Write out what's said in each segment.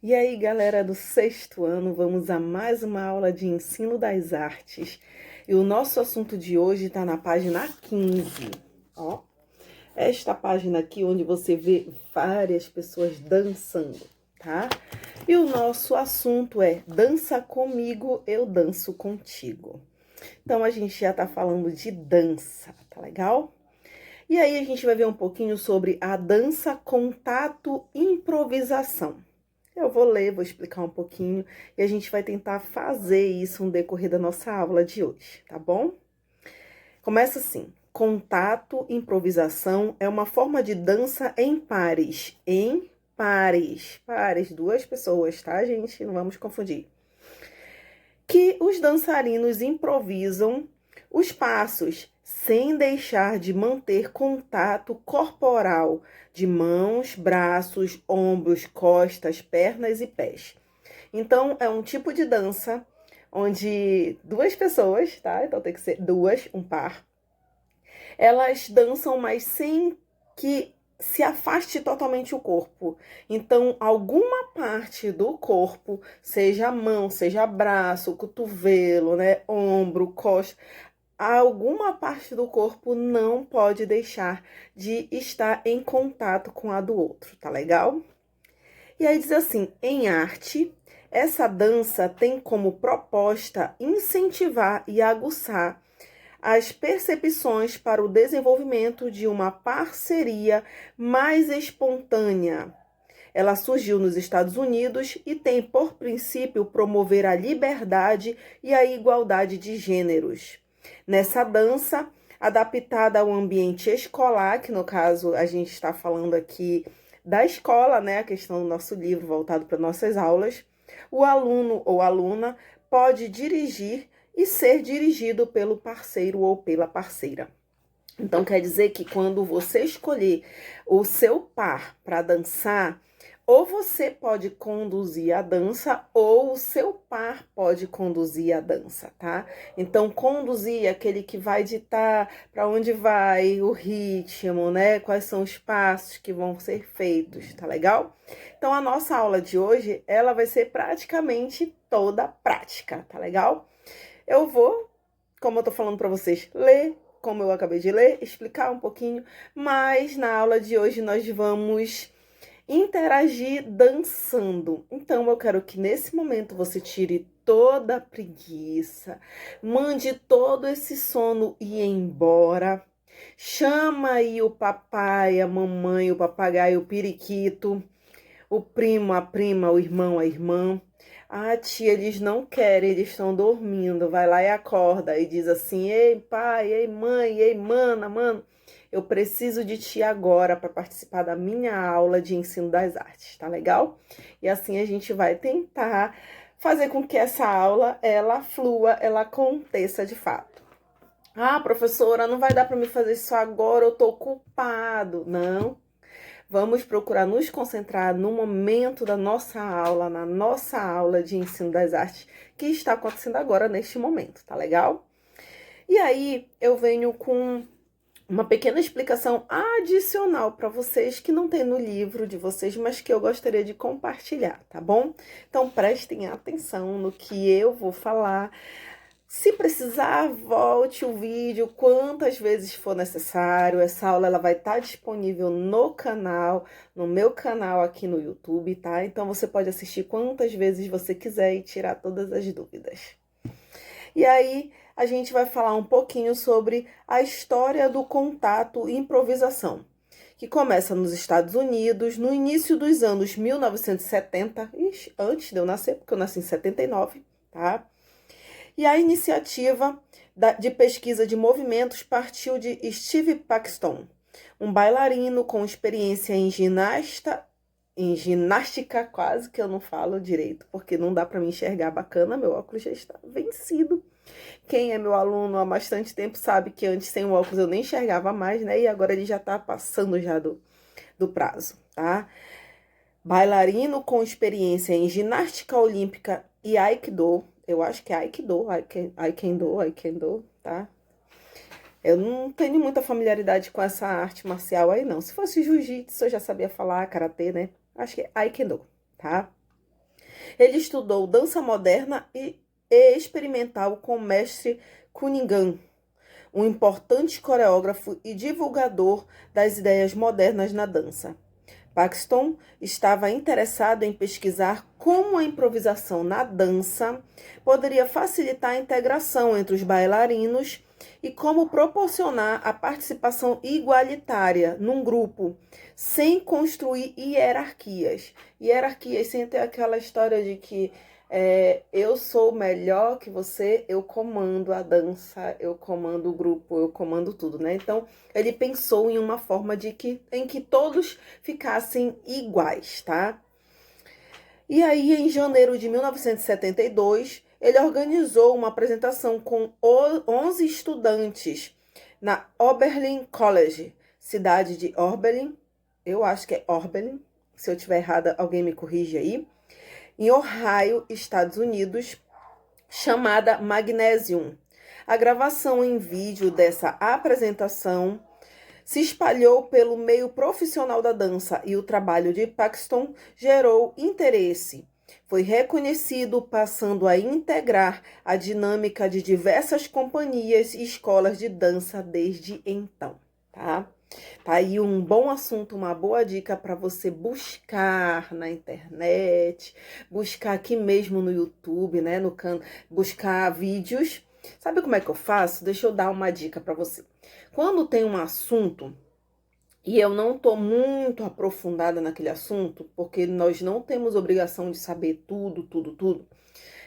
E aí, galera do sexto ano, vamos a mais uma aula de ensino das artes. E o nosso assunto de hoje está na página 15. Ó, esta página aqui onde você vê várias pessoas dançando, tá? E o nosso assunto é dança comigo, eu danço contigo. Então, a gente já tá falando de dança, tá legal? E aí, a gente vai ver um pouquinho sobre a dança, contato e improvisação. Eu vou ler, vou explicar um pouquinho e a gente vai tentar fazer isso no decorrer da nossa aula de hoje, tá bom? Começa assim: contato, improvisação é uma forma de dança em pares. Em pares. Pares, duas pessoas, tá, gente? Não vamos confundir. Que os dançarinos improvisam os passos sem deixar de manter contato corporal de mãos, braços, ombros, costas, pernas e pés. Então, é um tipo de dança onde duas pessoas, tá? Então tem que ser duas, um par. Elas dançam, mas sem que se afaste totalmente o corpo. Então, alguma parte do corpo, seja a mão, seja braço, cotovelo, né, ombro, costa, alguma parte do corpo não pode deixar de estar em contato com a do outro, tá legal? E aí diz assim: em arte, essa dança tem como proposta incentivar e aguçar as percepções para o desenvolvimento de uma parceria mais espontânea. Ela surgiu nos Estados Unidos e tem por princípio promover a liberdade e a igualdade de gêneros. Nessa dança, adaptada ao ambiente escolar, que no caso a gente está falando aqui da escola, né, a questão do nosso livro voltado para nossas aulas, o aluno ou aluna pode dirigir e ser dirigido pelo parceiro ou pela parceira. Então, quer dizer que quando você escolher o seu par para dançar, ou você pode conduzir a dança, ou o seu par pode conduzir a dança, tá? Então, conduzir é aquele que vai ditar para onde vai, o ritmo, né? Quais são os passos que vão ser feitos, tá legal? Então, a nossa aula de hoje, ela vai ser praticamente toda prática, tá legal? Eu vou, como eu tô falando para vocês, ler, como eu acabei de ler, explicar um pouquinho, mas na aula de hoje nós vamos interagir dançando. Então, eu quero que nesse momento você tire toda a preguiça, mande todo esse sono ir embora. Chama aí o papai, a mamãe, o papagaio, o periquito, o primo, a prima, o irmão, a irmã. Ah, tia, eles não querem, eles estão dormindo. Vai lá e acorda e diz assim: ei, pai, ei, mãe, ei, mana, mano, eu preciso de ti agora para participar da minha aula de ensino das artes, tá legal? E assim a gente vai tentar fazer com que essa aula ela flua, ela aconteça de fato. Ah, professora, não vai dar para me fazer isso agora, eu tô ocupado. Não. Vamos procurar nos concentrar no momento da nossa aula, na nossa aula de ensino das artes, que está acontecendo agora, neste momento, tá legal? E aí, eu venho com uma pequena explicação adicional para vocês que não tem no livro de vocês, mas que eu gostaria de compartilhar, tá bom? Então, prestem atenção no que eu vou falar. Se precisar, volte o vídeo quantas vezes for necessário. Essa aula ela vai estar disponível no canal, no meu canal aqui no YouTube, tá? Então você pode assistir quantas vezes você quiser e tirar todas as dúvidas. E aí a gente vai falar um pouquinho sobre a história do contato e improvisação, que começa nos Estados Unidos no início dos anos 1970, antes de eu nascer, porque eu nasci em 79, tá? E a iniciativa de pesquisa de movimentos partiu de Steve Paxton, um bailarino com experiência em ginástica, quase que eu não falo direito, porque não dá para me enxergar bacana, meu óculos já está vencido. Quem é meu aluno há bastante tempo sabe que antes sem o óculos eu nem enxergava mais, né? E agora ele já está passando já do prazo, tá? Bailarino com experiência em ginástica olímpica e Aikido. Eu acho que é Aikido, tá? Eu não tenho muita familiaridade com essa arte marcial aí, não. Se fosse jiu-jitsu, eu já sabia falar, karatê, né? Acho que é Aikido, tá? Ele estudou dança moderna e experimental com o mestre Cunningham, um importante coreógrafo e divulgador das ideias modernas na dança. Paxton estava interessado em pesquisar como a improvisação na dança poderia facilitar a integração entre os bailarinos e como proporcionar a participação igualitária num grupo, sem construir hierarquias. Hierarquias, sem ter aquela história de que eu sou melhor que você, eu comando a dança, eu comando o grupo, eu comando tudo, né? Então, ele pensou em uma forma em que todos ficassem iguais, tá? E aí, em janeiro de 1972, ele organizou uma apresentação com 11 estudantes na Oberlin College, cidade de Oberlin, eu acho que é Oberlin, se eu estiver errada, alguém me corrige aí, em Ohio, Estados Unidos, chamada Magnesium. A gravação em vídeo dessa apresentação se espalhou pelo meio profissional da dança e o trabalho de Paxton gerou interesse. Foi reconhecido, passando a integrar a dinâmica de diversas companhias e escolas de dança desde então, tá? Tá aí um bom assunto, uma boa dica para você buscar na internet, buscar aqui mesmo no YouTube, né, buscar vídeos. Sabe como é que eu faço? Deixa eu dar uma dica para você. Quando tem um assunto e eu não tô muito aprofundada naquele assunto, porque nós não temos obrigação de saber tudo,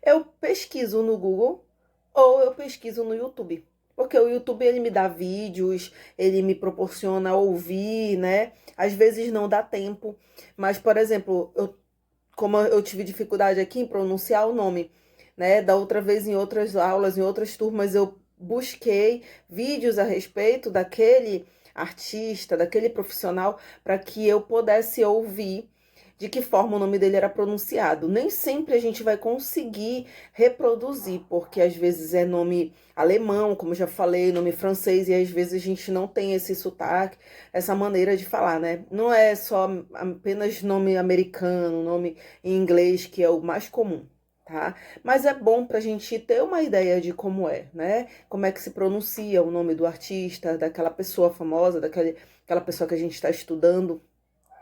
eu pesquiso no Google ou eu pesquiso no YouTube. Porque o YouTube, ele me dá vídeos, ele me proporciona ouvir, né? Às vezes não dá tempo. Mas, por exemplo, como eu tive dificuldade aqui em pronunciar o nome, né? Da outra vez, em outras aulas, em outras turmas, eu busquei vídeos a respeito daquele artista, daquele profissional, para que eu pudesse ouvir de que forma o nome dele era pronunciado. Nem sempre a gente vai conseguir reproduzir, porque às vezes é nome alemão, como já falei, nome francês, e às vezes a gente não tem esse sotaque, essa maneira de falar, né? Não é só apenas nome americano, nome em inglês, que é o mais comum. Tá? Mas é bom para a gente ter uma ideia de como é, né? Como é que se pronuncia o nome do artista, daquela pessoa famosa, daquela pessoa que a gente está estudando.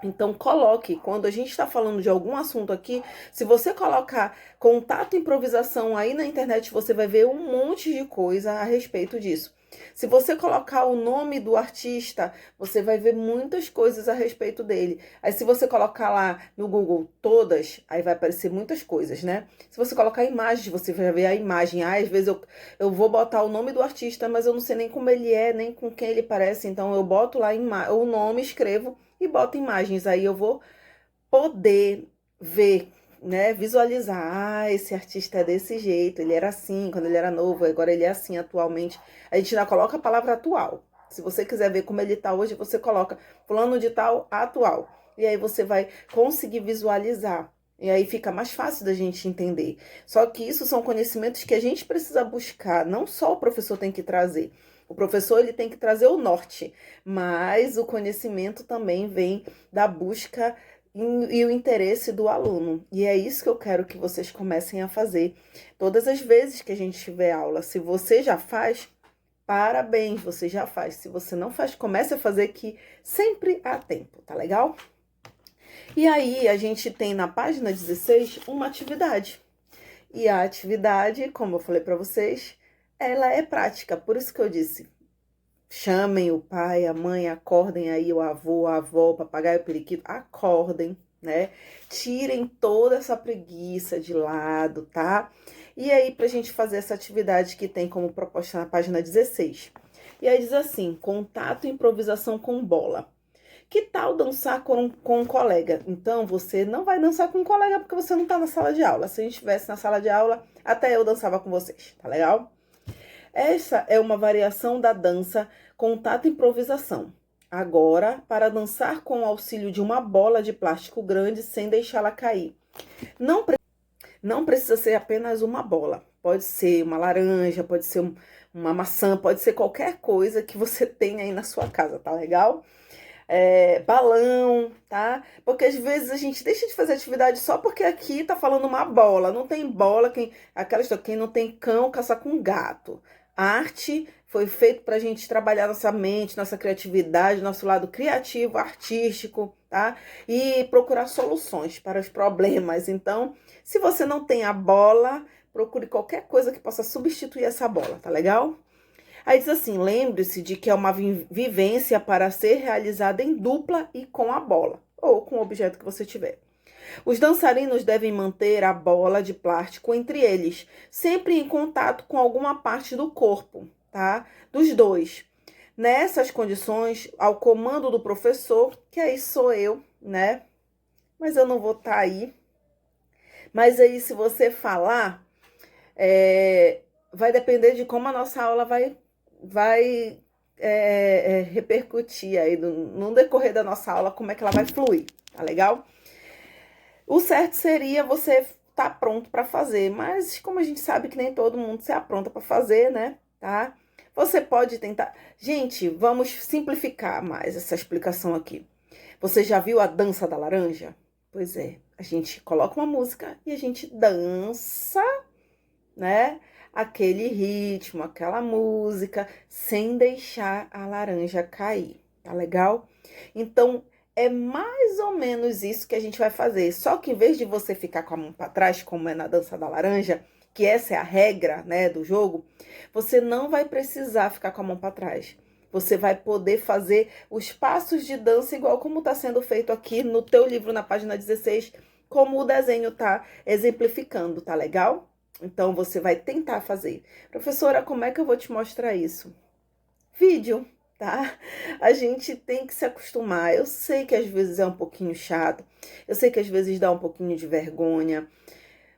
Então, coloque, quando a gente está falando de algum assunto aqui, se você colocar contato improvisação aí na internet, você vai ver um monte de coisa a respeito disso. Se você colocar o nome do artista, você vai ver muitas coisas a respeito dele. Aí, se você colocar lá no Google todas, aí vai aparecer muitas coisas, né? Se você colocar imagens, você vai ver a imagem. Ah, às vezes eu vou botar o nome do artista, mas eu não sei nem como ele é, nem com quem ele parece. Então, eu boto lá o nome, escrevo e boto imagens. Aí eu vou poder ver, né, visualizar, esse artista é desse jeito, ele era assim quando ele era novo, agora ele é assim atualmente. A gente ainda coloca a palavra atual. Se você quiser ver como ele tá hoje, você coloca fulano de tal atual. E aí você vai conseguir visualizar. E aí fica mais fácil da gente entender. Só que isso são conhecimentos que a gente precisa buscar, não só o professor tem que trazer. O professor, ele tem que trazer o norte, mas o conhecimento também vem da busca e o interesse do aluno. E é isso que eu quero que vocês comecem a fazer todas as vezes que a gente tiver aula. Se você já faz, parabéns, você já faz. Se você não faz, comece a fazer, que sempre há tempo, tá legal? E aí, a gente tem na página 16 uma atividade. E a atividade, como eu falei para vocês, ela é prática. Por isso que eu disse, chamem o pai, a mãe, acordem aí o avô, a avó, o papagaio, o periquito, acordem, né? Tirem toda essa preguiça de lado, tá? E aí, pra gente fazer essa atividade que tem como proposta na página 16. E aí diz assim, contato e improvisação com bola. Que tal dançar com um colega? Então, você não vai dançar com um colega porque você não tá na sala de aula. Se a gente estivesse na sala de aula, até eu dançava com vocês, tá legal? Essa é uma variação da dança contato e improvisação. Agora, para dançar com o auxílio de uma bola de plástico grande sem deixá-la cair. Não precisa ser apenas uma bola. Pode ser uma laranja, pode ser uma maçã, pode ser qualquer coisa que você tenha aí na sua casa, tá legal? balão, tá? Porque às vezes a gente deixa de fazer atividade só porque aqui tá falando uma bola. Não tem bola, aquela história, quem não tem cão, caça com gato. Arte foi feito para a gente trabalhar nossa mente, nossa criatividade, nosso lado criativo, artístico, tá? E procurar soluções para os problemas. Então, se você não tem a bola, procure qualquer coisa que possa substituir essa bola, tá legal? Aí diz assim, lembre-se de que é uma vivência para ser realizada em dupla e com a bola, ou com o objeto que você tiver. Os dançarinos devem manter a bola de plástico entre eles, sempre em contato com alguma parte do corpo, tá? Dos dois. Nessas condições, ao comando do professor, que aí sou eu, né? Mas eu não vou estar aí. Mas aí, se você falar, vai depender de como a nossa aula vai repercutir aí no decorrer da nossa aula, como é que ela vai fluir, tá legal? O certo seria você estar pronto para fazer, mas como a gente sabe que nem todo mundo se apronta para fazer, né? Tá? Você pode tentar. Gente, vamos simplificar mais essa explicação aqui. Você já viu a dança da laranja? Pois é, a gente coloca uma música e a gente dança, né? Aquele ritmo, aquela música, sem deixar a laranja cair, tá legal? Então, é mais ou menos isso que a gente vai fazer. Só que em vez de você ficar com a mão para trás, como é na dança da laranja, que essa é a regra, né, do jogo, você não vai precisar ficar com a mão para trás. Você vai poder fazer os passos de dança igual como está sendo feito aqui no teu livro, na página 16, como o desenho tá exemplificando, tá legal? Então, você vai tentar fazer. Professora, como é que eu vou te mostrar isso? Vídeo, tá? A gente tem que se acostumar. Eu sei que às vezes é um pouquinho chato. Eu sei que às vezes dá um pouquinho de vergonha.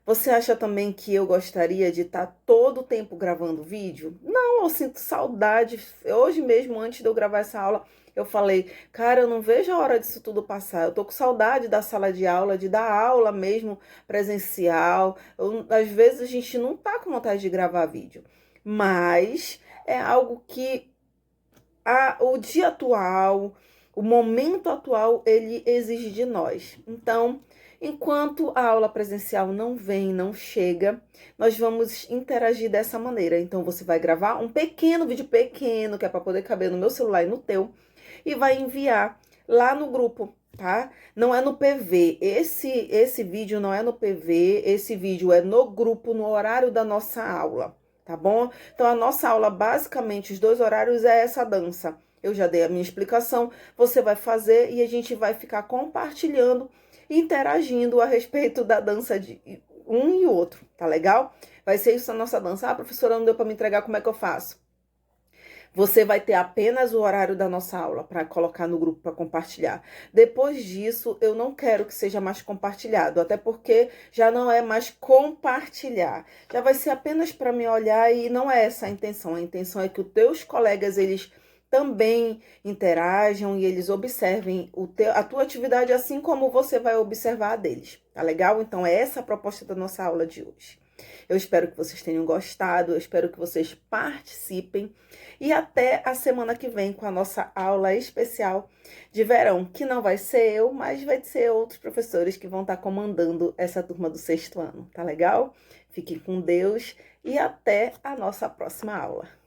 Você acha também que eu gostaria de estar todo o tempo gravando vídeo? Não, eu sinto saudade. Hoje mesmo, antes de eu gravar essa aula, eu falei, cara, eu não vejo a hora disso tudo passar. Eu tô com saudade da sala de aula, de dar aula mesmo presencial. Às vezes a gente não tá com vontade de gravar vídeo, mas é algo que o dia atual, o momento atual, ele exige de nós. Então, enquanto a aula presencial não vem, não chega, nós vamos interagir dessa maneira. Então, você vai gravar um pequeno vídeo pequeno, que é para poder caber no meu celular e no teu, e vai enviar lá no grupo, tá? Não é no PV. Esse vídeo não é no PV, esse vídeo é no grupo, no horário da nossa aula, tá bom? Então, a nossa aula, basicamente, os 2 horários é essa dança. Eu já dei a minha explicação, você vai fazer e a gente vai ficar compartilhando, interagindo a respeito da dança de um e outro, tá legal? Vai ser isso a nossa dança. Ah, professora, não deu para me entregar, como é que eu faço? Você vai ter apenas o horário da nossa aula para colocar no grupo para compartilhar. Depois disso, eu não quero que seja mais compartilhado, até porque já não é mais compartilhar. Já vai ser apenas para me olhar e não é essa a intenção. A intenção é que os teus colegas, eles também interajam e eles observem a tua atividade assim como você vai observar a deles. Tá legal? Então, é essa a proposta da nossa aula de hoje. Eu espero que vocês tenham gostado, eu espero que vocês participem e até a semana que vem com a nossa aula especial de verão, que não vai ser eu, mas vai ser outros professores que vão estar comandando essa turma do 6º ano, tá legal? Fiquem com Deus e até a nossa próxima aula.